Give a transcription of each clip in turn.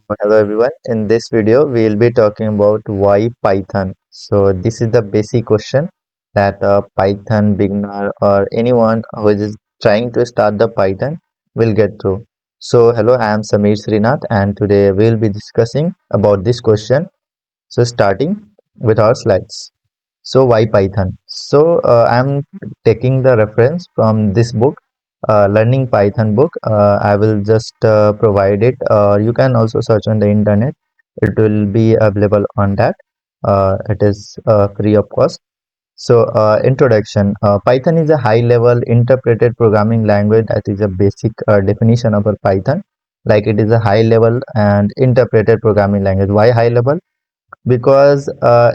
Hello everyone. In this video, we will be talking about why Python. So this is the basic question that a Python beginner or anyone who is trying to start the Python will get through. So hello, I am Sameer Shrinath and today we will be discussing about this question. So starting with our slides. So why Python? So I'm taking the reference from this book, Learning Python book. I will just provide it. You can also search on the internet. It will be available on that. It is free of cost. So introduction. Python is a high-level interpreted programming language. That is a basic definition of a Python. Like it is a high-level and interpreted programming language. Why high-level? Because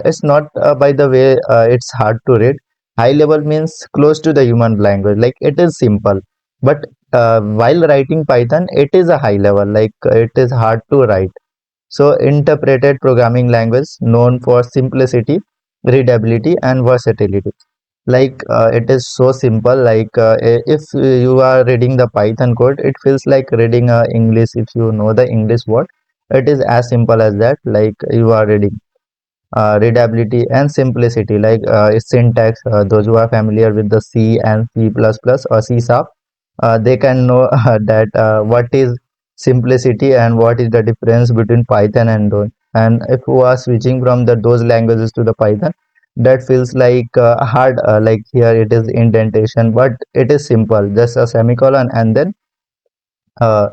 it's not by the way it's hard to read. High level means close to the human language, like it is simple, but while writing Python it is a high level, like it is hard to write. So interpreted programming language known for simplicity, readability and versatility. Like it is so simple, like if you are reading the Python code, it feels like reading English. If you know the English word, it is as simple as that, like you are reading. Readability and simplicity, like its syntax. Those who are familiar with the C and C++ or C sharp, they can know that what is simplicity and what is the difference between Python and those. And if you are switching from those languages to the Python, that feels like hard. Like here it is indentation, but it is simple, just a semicolon and then uh,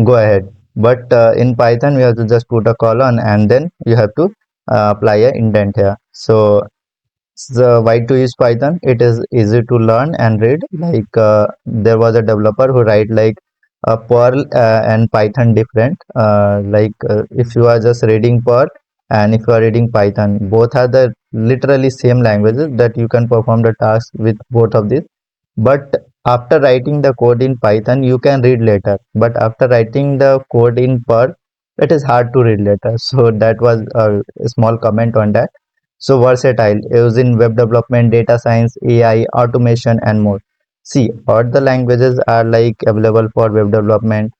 go ahead. But in Python, we have to just put a colon and then you have to apply a indent here. So why to use Python? It is easy to learn and read. Like there was a developer who write like Perl and Python different. If you are just reading Perl and if you are reading Python, both are the literally same languages that you can perform the task with both of these. But after writing the code in Python, you can read later. But after writing the code in Perl, it is hard to read later. So that was a small comment on that. So versatile, used in web development, data science, AI, automation, and more. See, all the languages are like available for web development.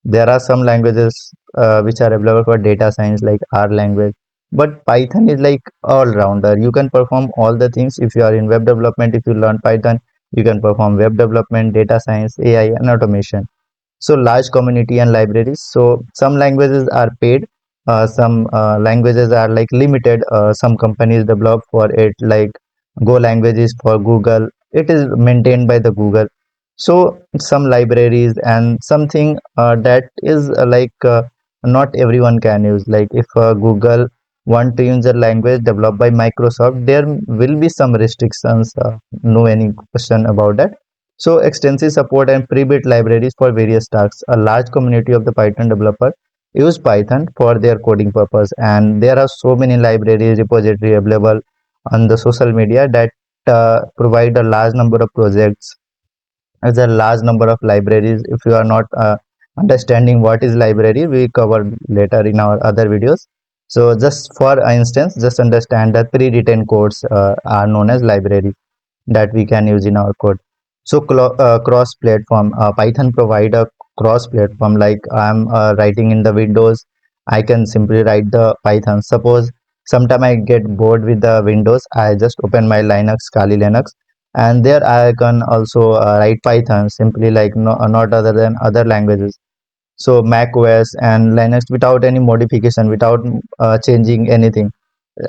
There are some languages which are available for data science, like R language. But Python is like all rounder. You can perform all the things if you are in web development. If you learn Python, you can perform web development, data science, AI, and automation. So large community and libraries. So some languages are paid, some languages are like limited. Some companies develop for it, like Go languages for Google. It is maintained by the Google. So some libraries and something that is not everyone can use. Like if Google want to use a language developed by Microsoft, there will be some restrictions. No any question about that. So extensive support and pre-built libraries for various tasks. A large community of the Python developer use Python for their coding purpose, and there are so many libraries repository available on the social media that provide a large number of projects as a large number of libraries. If you are not understanding what is library, we cover later in our other videos. So just for instance, just understand that pre-written codes are known as libraries that we can use in our code. So cross platform, Python provide a cross platform. Like I'm writing in the Windows, I can simply write the Python. Suppose sometime I get bored with the Windows, I just open my Linux, Kali Linux, and there I can also write Python simply, like no, not other than other languages. So Mac OS and Linux without any modification, without changing anything.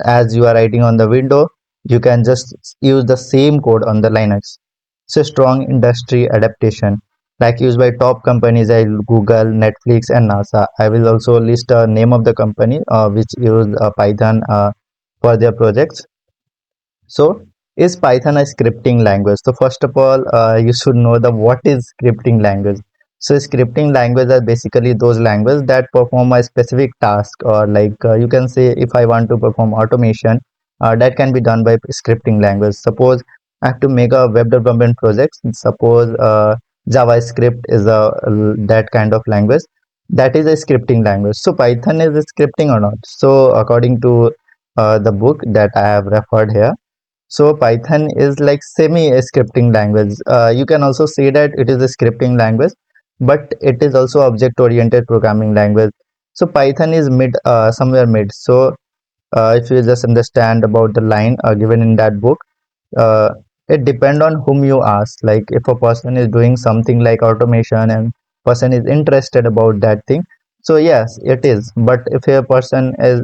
As you are writing on the window, you can just use the same code on the Linux. So strong industry adaptation, like used by top companies like Google, Netflix, and NASA. I will also list a name of the company which use Python for their projects. So, is Python a scripting language? So, first of all, you should know the what is scripting language. So, scripting language are basically those languages that perform a specific task, or like you can say, if I want to perform automation, that can be done by scripting language. Suppose I have to make a web development project. Suppose JavaScript is a that kind of language. That is a scripting language. So, Python is a scripting or not? So, according to the book that I have referred here, so Python is like semi-scripting language. You can also say that it is a scripting language, but it is also object-oriented programming language. So Python is mid, somewhere mid. So if you just understand about the line given in that book, uh, it depend on whom you ask. Like if a person is doing something like automation and person is interested about that thing, so yes it is. But if a person is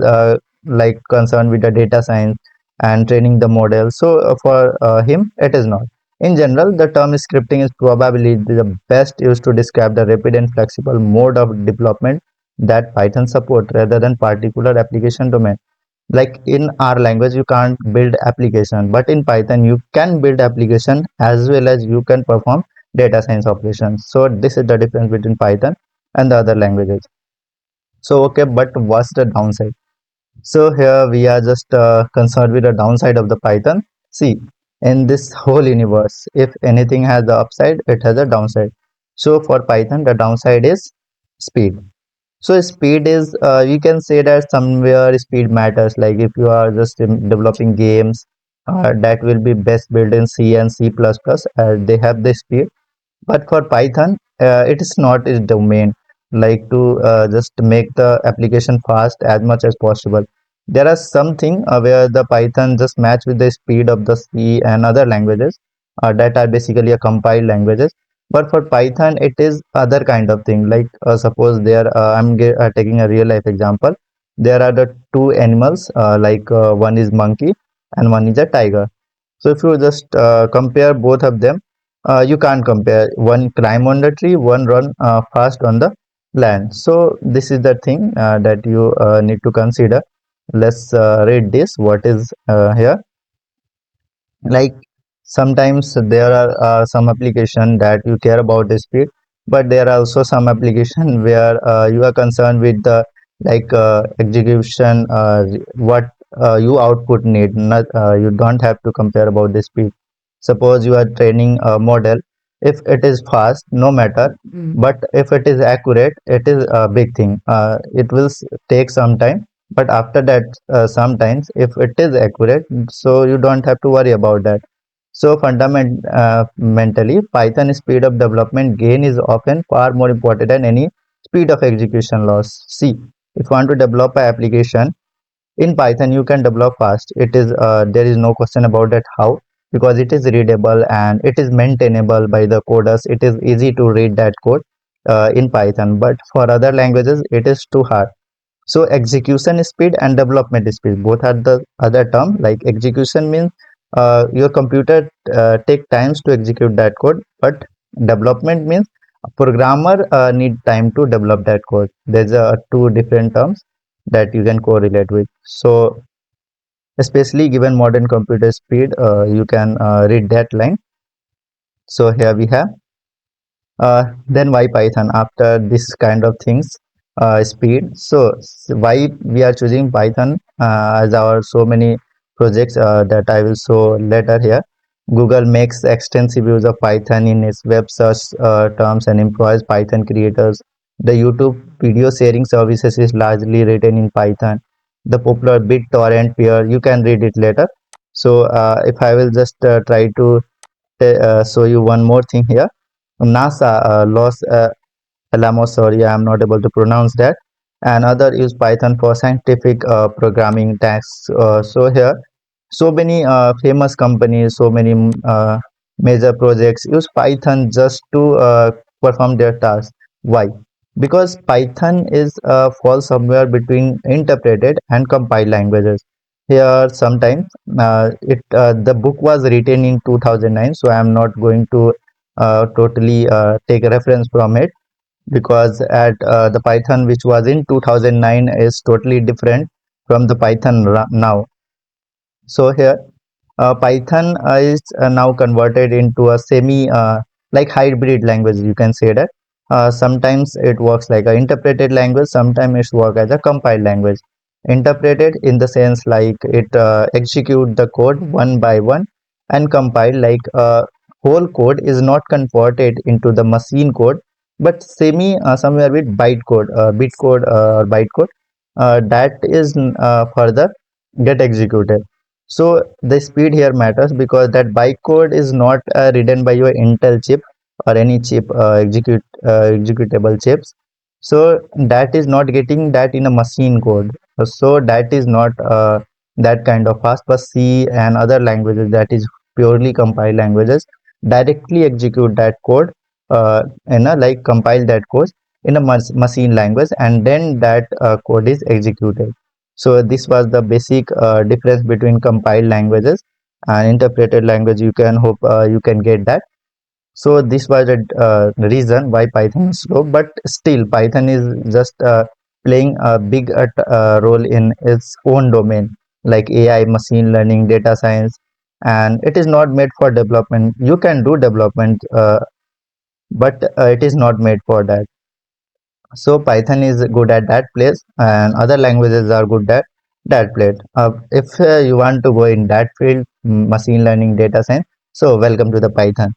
like concerned with the data science and training the model, so for him it is not. In general, the term scripting is probably the best used to describe the rapid and flexible mode of development that Python support rather than particular application domain. Like in our language you can't build application, but in Python you can build application as well as you can perform data science operations. So this is the difference between Python and the other languages. So okay, but what's the downside? So here we are just concerned with the downside of the Python. See, in this whole universe, if anything has the upside, it has a downside. So for Python the downside is speed. So speed is, you can say that somewhere speed matters. Like if you are just developing games, that will be best built in C and C++. They have the speed, but for Python, it is not its domain. Like to just make the application fast as much as possible. There are something where the Python just match with the speed of the C and other languages that are basically a compiled languages. But for Python, it is other kind of thing. Like suppose there, taking a real life example. There are the two animals, one is monkey and one is a tiger. So if you just compare both of them, you can't compare. One climb on the tree, one run fast on the land. So this is the thing that you need to consider. Let's read this. What is here? Like sometimes there are some application that you care about the speed, but there are also some application where you are concerned with the execution, what you output need. Not you don't have to compare about the speed. Suppose you are training a model, if it is fast no matter. But if it is accurate, it is a big thing. It will take some time, but after that, sometimes if it is accurate, so you don't have to worry about that. So fundamentally, Python speed of development gain is often far more important than any speed of execution loss. See, if you want to develop an application in Python, you can develop fast. It is there is no question about that how, because it is readable and it is maintainable by the coders. It is easy to read that code in Python, but for other languages, it is too hard. So execution speed and development speed both are the other term. Like execution means your computer take times to execute that code, but development means a programmer need time to develop that code. There's two different terms that you can correlate with. So especially given modern computer speed, you can read that line. So here we have. Then why Python after this kind of things, speed. So why we are choosing Python as our so many projects that I will show later here. Google makes extensive use of Python in its web search terms and employs Python creators. The YouTube video sharing services is largely written in Python. The popular BitTorrent peer, you can read it later. So if I will just try to show you one more thing here. NASA Los Alamos, sorry, I am not able to pronounce that, and other use Python for scientific programming tasks. So here, so many famous companies, so many major projects use Python just to perform their tasks. Why? Because Python is falls somewhere between interpreted and compiled languages. Here, sometimes the book was written in 2009, so I am not going to totally take a reference from it, because at the Python which was in 2009 is totally different from the Python now. So here Python is now converted into a semi hybrid language, you can say that. Sometimes it works like an interpreted language, sometimes it works as a compiled language. Interpreted in the sense like it execute the code one by one, and compiled like whole code is not converted into the machine code, but semi somewhere with bit code or byte code that is further get executed. So the speed here matters because that bytecode is not written by your Intel chip or any chip executable chips. So that is not getting that in a machine code. So that is not that kind of fast. But C and other languages that is purely compiled languages directly execute that code in a like compile that code in a machine language, and then that code is executed. So this was the basic difference between compiled languages and interpreted language. You can hope you can get that. So this was the reason why Python is slow, but still Python is just playing a big role in its own domain, like AI, machine learning, data science, and it is not made for development. You can do development, but it is not made for that. So Python is good at that place, and other languages are good at that place. If you want to go in that field, machine learning, data science, so welcome to the Python.